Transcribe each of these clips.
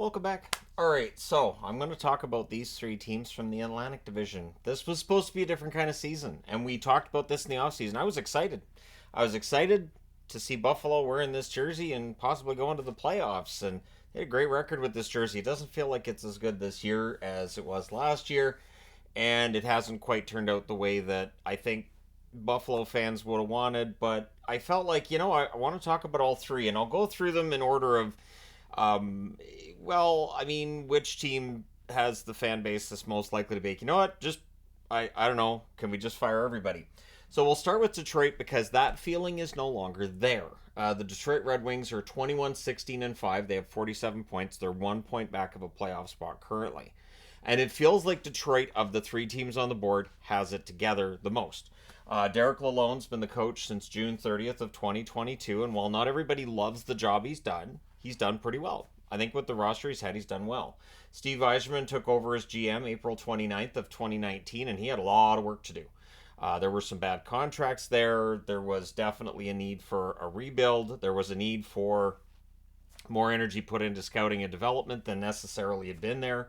Welcome back. All right, so I'm going to talk about these three teams from the Atlantic Division. This was supposed to be a different kind of season, and we talked about this in the offseason. I was excited. I was excited to see Buffalo wearing this jersey and possibly going to the playoffs. And they had a great record with this jersey. It doesn't feel like it's as good this year as it was last year, and it hasn't quite turned out the way that I think Buffalo fans would have wanted. But I felt like, I want to talk about all three, and I'll go through them in order of um, which team has the fan base that's most likely to be? You know what? I don't know. Can we just fire everybody? So we'll start with Detroit because that feeling is no longer there. The Detroit Red Wings are 21, 16, and 5. They have 47 points. They're 1 point back of a playoff spot currently. And it feels like Detroit, of the three teams on the board, has it together the most. Derek Lalonde's been the coach since June 30th of 2022, and while not everybody loves the job he's done pretty well. I think with the roster he's had, he's done well. Steve Yzerman took over as GM April 29th of 2019, and he had a lot of work to do. There were some bad contracts there. There was definitely a need for a rebuild. There was a need for more energy put into scouting and development than necessarily had been there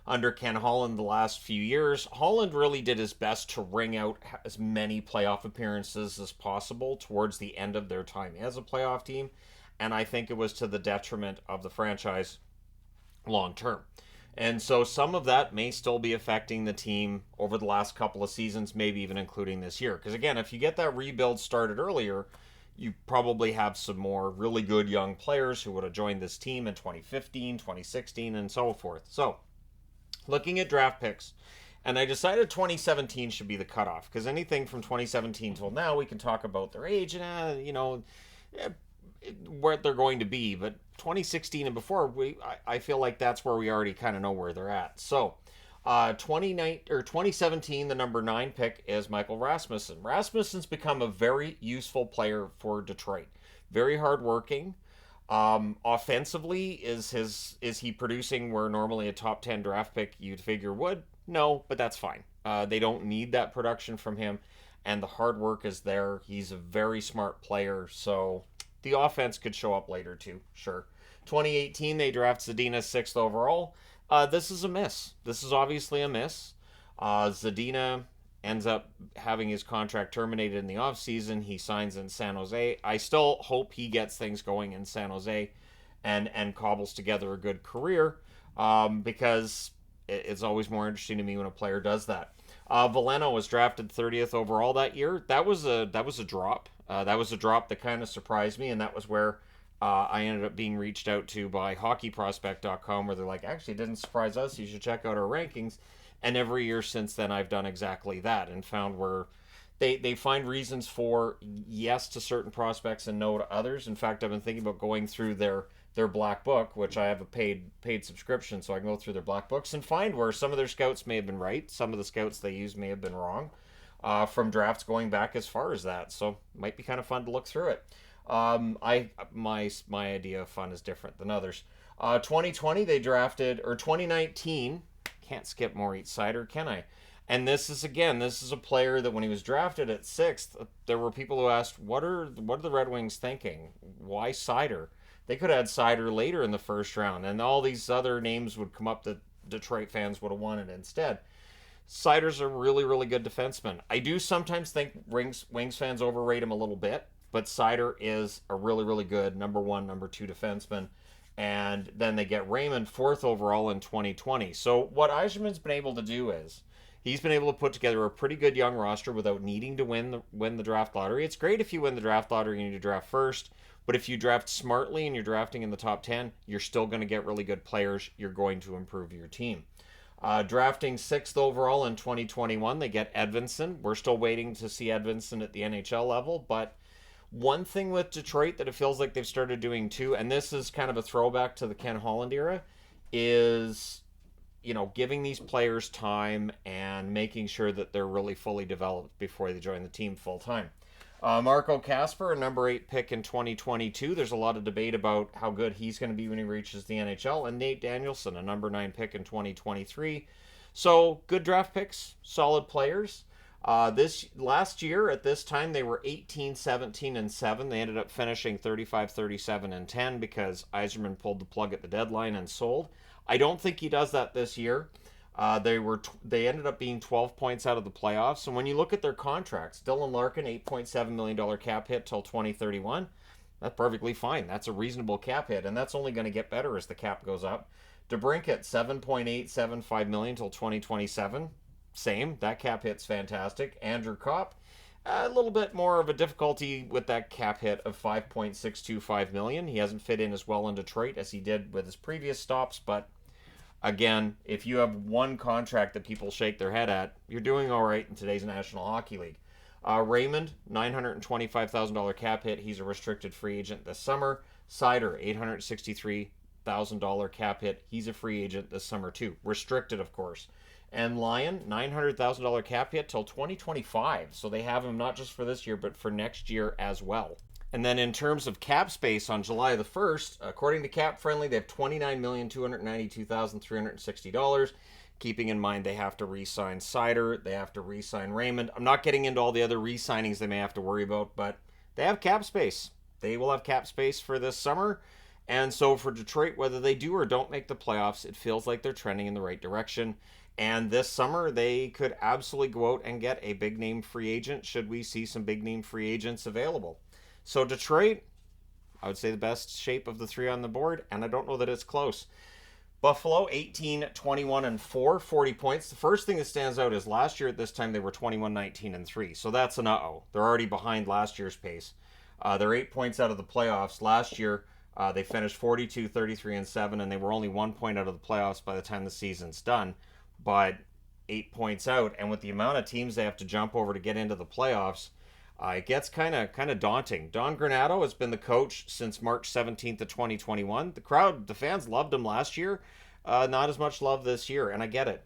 under Ken Holland the last few years. Holland really did his best to wring out as many playoff appearances as possible towards the end of their time as a playoff team, and I think it was to the detriment of the franchise long term. And so some of that may still be affecting the team over the last couple of seasons, maybe even including this year. Because again, if you get that rebuild started earlier, you probably have some more really good young players who would have joined this team in 2015, 2016, and so forth. So looking at draft picks, and I decided 2017 should be the cutoff because anything from 2017 till now, we can talk about their age and, where they're going to be. But 2016 and before, I feel like that's where we already kind of know where they're at. So 2017, the number 9 pick is Michael Rasmussen. Rasmussen's become a very useful player for Detroit. Very hardworking. Offensively, is he producing where normally a top 10 draft pick you'd figure would? No, but that's fine. They don't need that production from him, and the hard work is there. He's a very smart player, so the offense could show up later too, sure. 2018, they draft Zadina 6th overall. This is a miss. This is obviously a miss. Zadina ends up having his contract terminated in the offseason. He signs in San Jose. I still hope he gets things going in San Jose and cobbles together a good career because it's always more interesting to me when a player does that. Veleno was drafted 30th overall that year. That was a drop. That was a drop that kind of surprised me, and that was where I ended up being reached out to by hockeyprospect.com, where they're like, actually, it didn't surprise us. You should check out our rankings. And every year since then, I've done exactly that and found where they find reasons for yes to certain prospects and no to others. In fact, I've been thinking about going through their black book, which I have a paid subscription, so I can go through their black books and find where some of their scouts may have been right, some of the scouts they used may have been wrong, from drafts going back as far as that. So it might be kind of fun to look through it. My idea of fun is different than others. 2020 they drafted, or 2019. Can't skip Moritz Seider, can I? And this is a player that when he was drafted at 6th, there were people who asked, what are the Red Wings thinking? Why Seider? They could have had Seider later in the first round, and all these other names would come up that Detroit fans would have wanted instead. Seider's a really, really good defenseman. I do sometimes think Wings fans overrate him a little bit, but Seider is a really, really good number 1, number 2 defenseman. And then they get Raymond 4th overall in 2020. So what Yzerman's been able to do is he's been able to put together a pretty good young roster without needing to win the draft lottery. It's great if you win the draft lottery and you need to draft first, but if you draft smartly and you're drafting in the top 10, you're still going to get really good players. You're going to improve your team. Drafting 6th overall in 2021, they get Edvinsson. We're still waiting to see Edvinsson at the NHL level, but one thing with Detroit that it feels like they've started doing too, and this is kind of a throwback to the Ken Holland era, is giving these players time and making sure that they're really fully developed before they join the team full time. Marco Kasper, a number 8 pick in 2022. There's a lot of debate about how good he's going to be when he reaches the NHL. And Nate Danielson, a number 9 pick in 2023. So good draft picks, solid players. This last year at this time they were 18, 17, and 7. They ended up finishing 35, 37, and 10 because Yzerman pulled the plug at the deadline and sold. I don't think he does that this year. They ended up being 12 points out of the playoffs. And when you look at their contracts, Dylan Larkin, $8.7 million cap hit till 2031. That's perfectly fine. That's a reasonable cap hit, and that's only going to get better as the cap goes up. DeBrincat, $7.875 million till 2027. Same. That cap hit's fantastic. Andrew Kopp, a little bit more of a difficulty with that cap hit of $5.625 million. He hasn't fit in as well in Detroit as he did with his previous stops, but again, if you have one contract that people shake their head at, you're doing all right in today's National Hockey League. Raymond, $925,000 cap hit. He's a restricted free agent this summer. Sider, $863,000 cap hit. He's a free agent this summer too. Restricted, of course. And Lyon, $900,000 cap hit till 2025. So they have him not just for this year, but for next year as well. And then in terms of cap space on July the 1st, according to Cap Friendly, they have $29,292,360. Keeping in mind they have to re-sign Sider, they have to re-sign Raymond. I'm not getting into all the other re-signings they may have to worry about, but they have cap space. They will have cap space for this summer. And so for Detroit, whether they do or don't make the playoffs, it feels like they're trending in the right direction. And this summer, they could absolutely go out and get a big-name free agent should we see some big-name free agents available. So Detroit, I would say the best shape of the three on the board, and I don't know that it's close. Buffalo, 18, 21, and 4, 40 points. The first thing that stands out is last year at this time they were 21, 19, and 3. So that's an uh-oh. They're already behind last year's pace. They're 8 points out of the playoffs. Last year, they finished 42, 33, and 7, and they were only 1 point out of the playoffs by the time the season's done. But 8 points out, and with the amount of teams they have to jump over to get into the playoffs, it gets kind of daunting. Don Granato has been the coach since March 17th of 2021. The fans loved him last year. Not as much love this year, and I get it.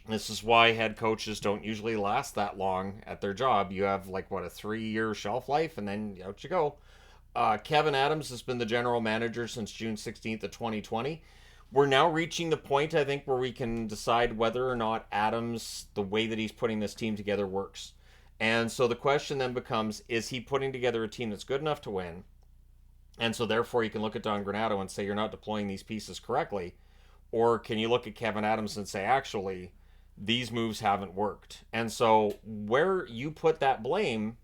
This is why head coaches don't usually last that long at their job. You have a 3-year shelf life, and then out you go. Kevin Adams has been the general manager since June 16th of 2020. We're now reaching the point, I think, where we can decide whether or not Adams, the way that he's putting this team together, works. And so the question then becomes, is he putting together a team that's good enough to win? And so therefore you can look at Don Granato and say you're not deploying these pieces correctly. Or can you look at Kevin Adams and say, actually, these moves haven't worked? And so where you put that blame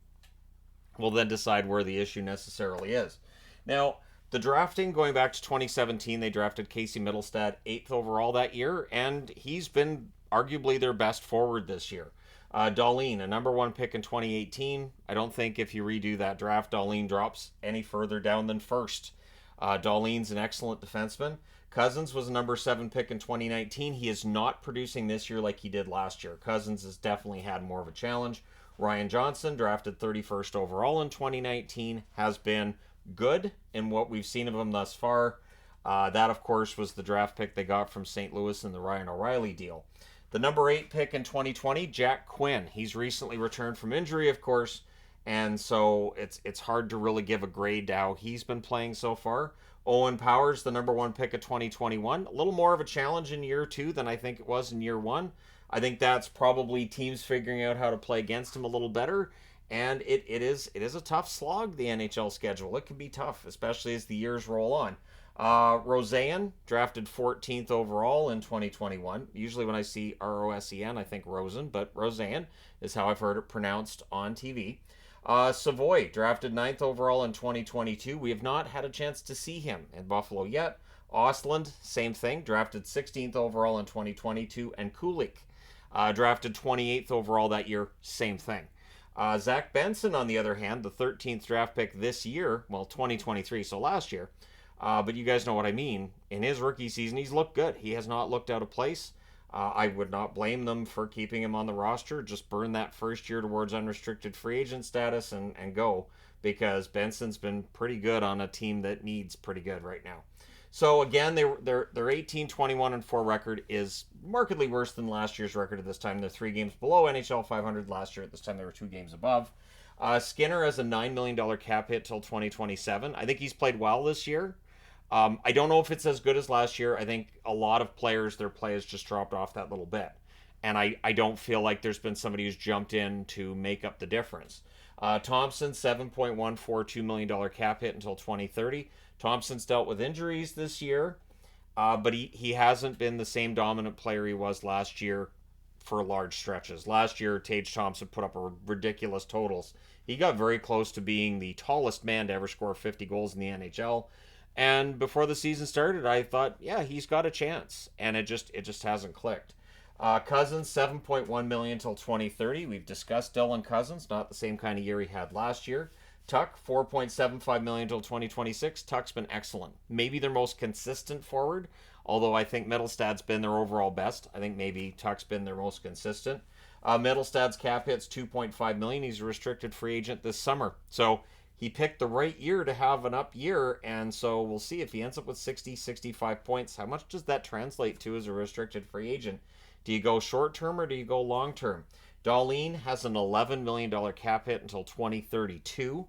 will then decide where the issue necessarily is. Now, the drafting, going back to 2017, they drafted Casey Mittelstadt 8th overall that year, and he's been arguably their best forward this year. Dahlin, a number 1 pick in 2018. I don't think if you redo that draft, Dahlin drops any further down than first. Dahlin's an excellent defenseman. Cousins was a number 7 pick in 2019. He is not producing this year like he did last year. Cousins has definitely had more of a challenge. Ryan Johnson, drafted 31st overall in 2019, has been good in what we've seen of him thus far. That, of course, was the draft pick they got from St. Louis in the Ryan O'Reilly deal. The number 8 pick in 2020, Jack Quinn. He's recently returned from injury, of course, and so it's hard to really give a grade to how he's been playing so far. Owen Powers, the number 1 pick of 2021. A little more of a challenge in year 2 than I think it was in year 1. I think that's probably teams figuring out how to play against him a little better, and it is a tough slog, the NHL schedule. It can be tough, especially as the years roll on. Rosen, drafted 14th overall in 2021. Usually when I see Rosen, I think Rosen, but Rosen is how I've heard it pronounced on TV. Savoy, drafted 9th overall in 2022. We have not had a chance to see him in Buffalo yet. Ostland, same thing, drafted 16th overall in 2022. And Kulik, drafted 28th overall that year, same thing. Zach Benson, on the other hand, the 13th draft pick this year, 2023, so last year, but you guys know what I mean. In his rookie season, he's looked good. He has not looked out of place. I would not blame them for keeping him on the roster. Just burn that first year towards unrestricted free agent status and go, because Benson's been pretty good on a team that needs pretty good right now. So again, their 18, 21, and 4 record is markedly worse than last year's record at this time. They're 3 games below NHL 500 last year. At this time, they were 2 games above. Skinner has a $9 million cap hit till 2027. I think he's played well this year. I don't know if it's as good as last year. I think a lot of players, their play has just dropped off that little bit. and I don't feel like there's been somebody who's jumped in to make up the difference. Thompson, $7.142 million cap hit until 2030. Thompson's dealt with injuries this year, but he hasn't been the same dominant player he was last year for large stretches. Last year, Tage Thompson put up a ridiculous totals. He got very close to being the tallest man to ever score 50 goals in the NHL. And before the season started, I thought, yeah, he's got a chance, and it just hasn't clicked. Cousins, $7.1 million till 2030. We've discussed Dylan Cousins, not the same kind of year he had last year. Tuck, $4.75 million till 2026. Tuck's been excellent. Maybe their most consistent forward, although I think Mittelstadt's been their overall best. I think maybe Tuck's been their most consistent. Mittelstadt's cap hit's $2.5 million. He's a restricted free agent this summer. So he picked the right year to have an up year, and so we'll see if he ends up with 60, 65 points. How much does that translate to as a restricted free agent? Do you go short term or do you go long term? Darlene has an $11 million cap hit until 2032.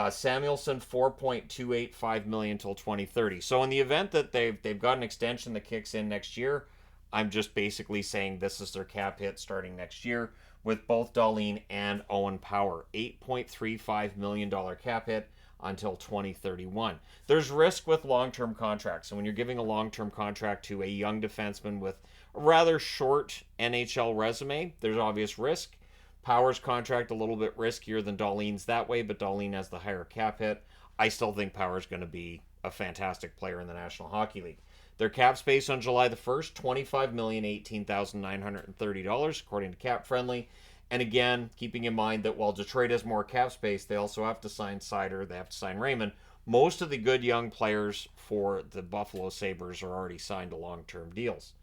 Samuelson, $4.285 million until 2030. So in the event that they've got an extension that kicks in next year, I'm just basically saying this is their cap hit starting next year with both Darlene and Owen Power. $8.35 million cap hit until 2031. There's risk with long-term contracts. And when you're giving a long-term contract to a young defenseman with a rather short NHL resume, there's obvious risk. Power's contract a little bit riskier than Darlene's that way, but Darlene has the higher cap hit. I still think Power's going to be a fantastic player in the National Hockey League. Their cap space on July the 1st, $25,018,930, according to Cap Friendly. And again, keeping in mind that while Detroit has more cap space, they also have to sign Sider, they have to sign Raymond. Most of the good young players for the Buffalo Sabres are already signed to long-term deals,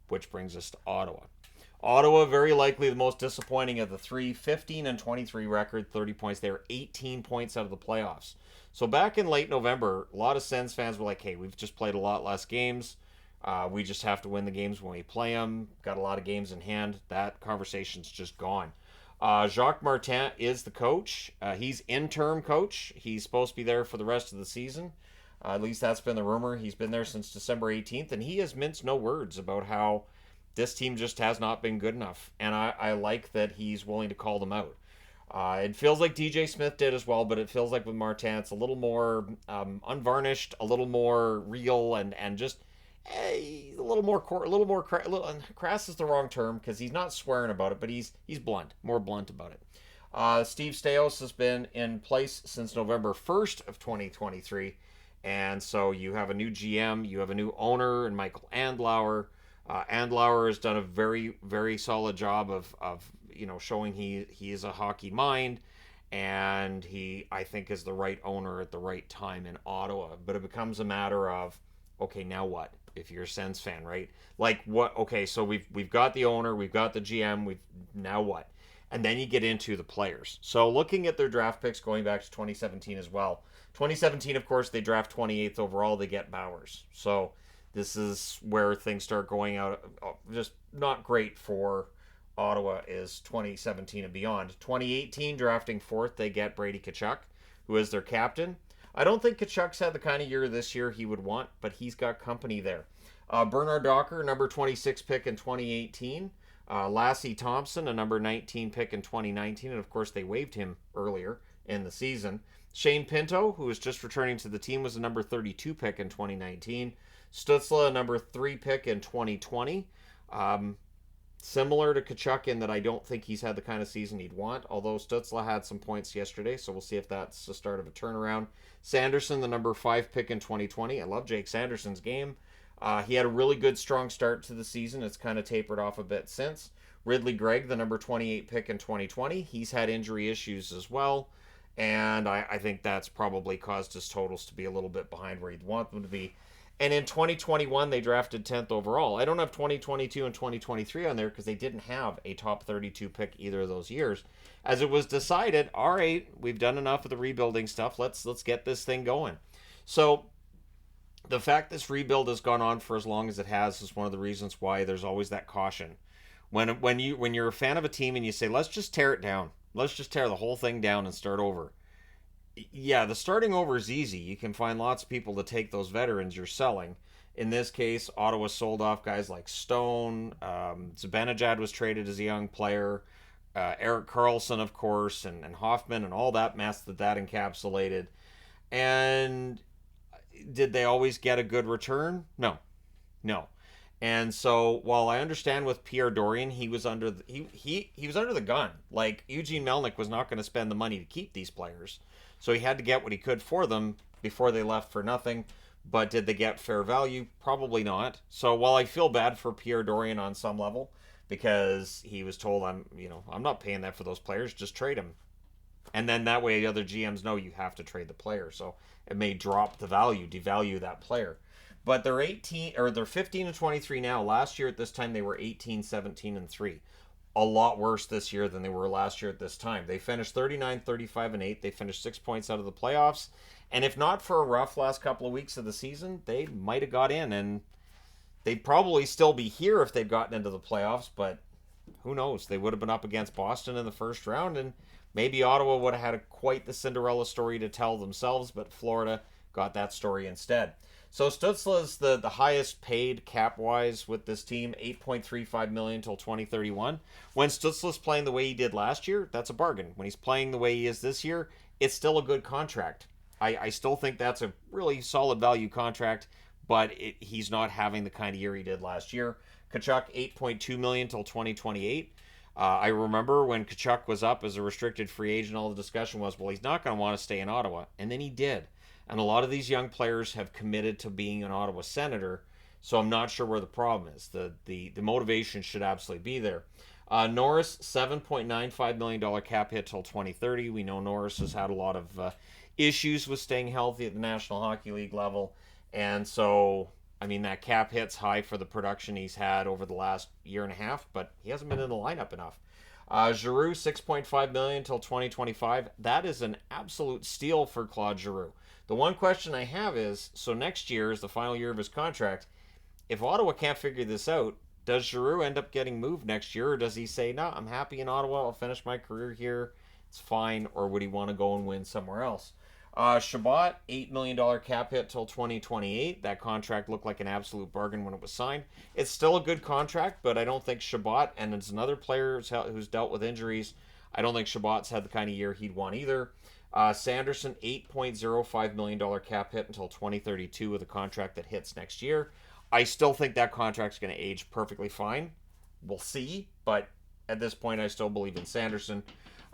which brings us to Ottawa. Ottawa, very likely the most disappointing of the three, 15 and 23 record, 30 points. They were 18 points out of the playoffs. So back in late November, a lot of Sens fans were like, hey, we've just played a lot less games. We just have to win the games when we play them. Got a lot of games in hand. That conversation's just gone. Jacques Martin is the coach. He's interim coach. He's supposed to be there for the rest of the season. At least that's been the rumor. He's been there since December 18th, and he has minced no words about how this team just has not been good enough. And I like that he's willing to call them out. It feels like DJ Smith did as well, but it feels like with Martin, it's a little more unvarnished, a little more real, and just a little more crass is the wrong term because he's not swearing about it, but he's blunt, more blunt about it. Steve Staios has been in place since November 1st of 2023, and so you have a new GM, you have a new owner, and Michael Andlauer. Andlauer has done a very, very solid job of showing he is a hockey mind, and he, I think, is the right owner at the right time in Ottawa. But it becomes a matter of, okay, now what? If you're a Sens fan, right? Like what? Okay, so we've got the owner, we've got the GM, now what? And then you get into the players. So looking at their draft picks going back to 2017 as well. 2017, of course, they draft 28th overall. They get Bowers. So this is where things start going out just not great for Ottawa is 2017 and beyond. 2018, drafting 4th, they get Brady Tkachuk, who is their captain. I don't think Tkachuk's had the kind of year this year he would want, but he's got company there. Bernard Docker, number 26 pick in 2018. Lassie Thompson, a number 19 pick in 2019, and of course they waived him earlier in the season. Shane Pinto, who was just returning to the team, was a number 32 pick in 2019. Stützle, a number 3 pick in 2020. Similar to Tkachuk in that I don't think he's had the kind of season he'd want, although Stützle had some points yesterday, so we'll see if that's the start of a turnaround. Sanderson, the number 5 pick in 2020. I love Jake Sanderson's game. He had a really good, strong start to the season. It's kind of tapered off a bit since. Ridley Gregg, the number 28 pick in 2020. He's had injury issues as well, and I think that's probably caused his totals to be a little bit behind where you'd want them to be. And in 2021, they drafted 10th overall. I don't have 2022 and 2023 on there because they didn't have a top 32 pick either of those years. As it was decided, all right, we've done enough of the rebuilding stuff. Let's get this thing going. So the fact this rebuild has gone on for as long as it has is one of the reasons why there's always that caution. When you're a fan of a team and you say, let's just tear it down. Let's just tear the whole thing down and start over. Yeah, the starting over is easy. You can find lots of people to take those veterans you're selling In this case, Ottawa sold off guys like Stone. Zibanejad was traded as a young player. Eric Carlson, of course, and Hoffman, and all that mess that encapsulated. And did they always get a good return? No, no. And so while I understand with Pierre Dorion, he was under he was under the gun. Like Eugene Melnyk was not going to spend the money to keep these players, so he had to get what he could for them before they left for nothing. But did they get fair value? Probably not. So while I feel bad for Pierre Dorion on some level, because he was told I'm not paying that for those players, just trade them. And then that way the other GMs know you have to trade the player. So it may drop the value, devalue that player. But they're 15 and 23 now. Last year at this time they were 18, 17 and 3. A lot worse this year than they were last year at this time. They finished 39, 35 and 8. They finished 6 points out of the playoffs. And if not for a rough last couple of weeks of the season, they might have got in, and they'd probably still be here if they'd gotten into the playoffs, but who knows? They would have been up against Boston in the first round, and maybe Ottawa would have had quite the Cinderella story to tell themselves, but Florida got that story instead. So Stützle's the highest paid cap-wise with this team, $8.35 million until 2031. When Stützle's playing the way he did last year, that's a bargain. When he's playing the way he is this year, it's still a good contract. I still think that's a really solid value contract, but he's not having the kind of year he did last year. Tkachuk, $8.2 million until 2028. I remember when Tkachuk was up as a restricted free agent, all the discussion was, well, he's not going to want to stay in Ottawa. And then he did. And a lot of these young players have committed to being an Ottawa Senator, so I'm not sure where the problem is. The motivation should absolutely be there. Norris, $7.95 million cap hit till 2030. We know Norris has had a lot of issues with staying healthy at the National Hockey League level. And so, I mean, that cap hit's high for the production he's had over the last year and a half, but he hasn't been in the lineup enough. Giroux, $6.5 million until 2025. That is an absolute steal for Claude Giroux. The one question I have is, so next year is the final year of his contract. If Ottawa can't figure this out, does Giroux end up getting moved next year, or does he say, no, I'm happy in Ottawa, I'll finish my career here, it's fine, or would he want to go and win somewhere else? Chabot, $8 million cap hit till 2028. That contract looked like an absolute bargain when it was signed. It's still a good contract, but I don't think Chabot, and it's another player who's dealt with injuries, I don't think Chabot's had the kind of year he'd want either. Sanderson, $8.05 million cap hit until 2032 with a contract that hits next year. I still think that contract's going to age perfectly fine. We'll see, but at this point I still believe in Sanderson.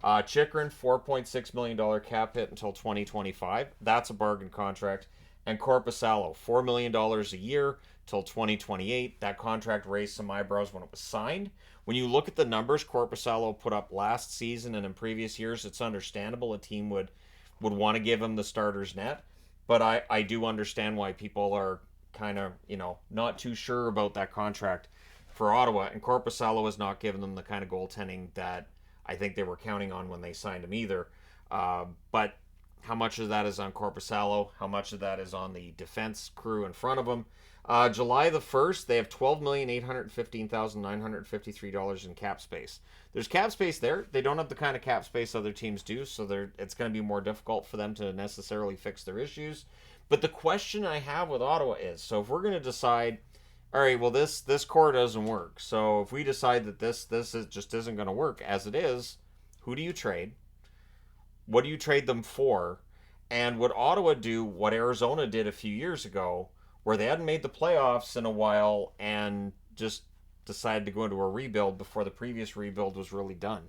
Chychrun, $4.6 million cap hit until 2025. That's a bargain contract. And Korpisalo, $4 million a year till 2028. That contract raised some eyebrows when it was signed. When you look at the numbers Korpisalo put up last season and in previous years, it's understandable a team would want to give him the starter's net. But I do understand why people are kind of, not too sure about that contract for Ottawa. And Korpisalo has not given them the kind of goaltending that I think they were counting on when they signed him either. But how much of that is on Korpisalo? How much of that is on the defense crew in front of him? July the 1st, they have $12,815,953 in cap space. There's cap space there. They don't have the kind of cap space other teams do, so it's going to be more difficult for them to necessarily fix their issues. But the question I have with Ottawa is, so if we're going to decide, all right, well, this core doesn't work. So if we decide that this just isn't going to work as it is, who do you trade? What do you trade them for? And would Ottawa do what Arizona did a few years ago, where they hadn't made the playoffs in a while and just decided to go into a rebuild before the previous rebuild was really done?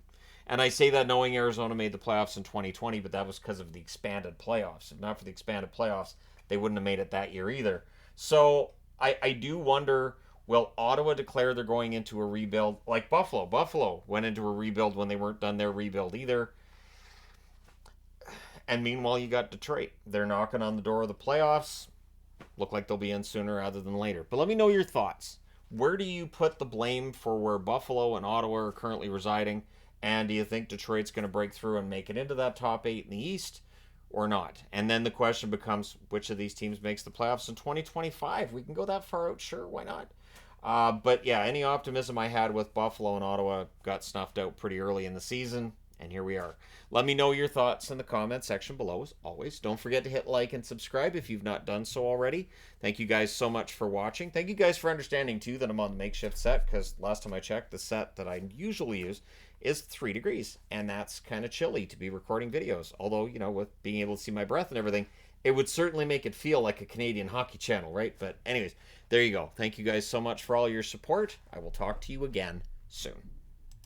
And I say that knowing Arizona made the playoffs in 2020, but that was because of the expanded playoffs. If not for the expanded playoffs, they wouldn't have made it that year either. So I do wonder, will Ottawa declare they're going into a rebuild like Buffalo? Buffalo went into a rebuild when they weren't done their rebuild either. And meanwhile, you got Detroit. They're knocking on the door of the playoffs. Look like they'll be in sooner rather than later. But let me know your thoughts. Where do you put the blame for where Buffalo and Ottawa are currently residing? And do you think Detroit's going to break through and make it into that top 8 in the East or not? And then the question becomes, which of these teams makes the playoffs in 2025? We can go that far out, sure, why not? But yeah, any optimism I had with Buffalo and Ottawa got snuffed out pretty early in the season. And here we are. Let me know your thoughts in the comment section below, as always. Don't forget to hit like and subscribe if you've not done so already. Thank you guys so much for watching. Thank you guys for understanding, too, that I'm on the makeshift set, because last time I checked, the set that I usually use is 3 degrees, and that's kind of chilly to be recording videos. Although, you know, with being able to see my breath and everything, it would certainly make it feel like a Canadian hockey channel, right? But anyways, there you go. Thank you guys so much for all your support. I will talk to you again soon.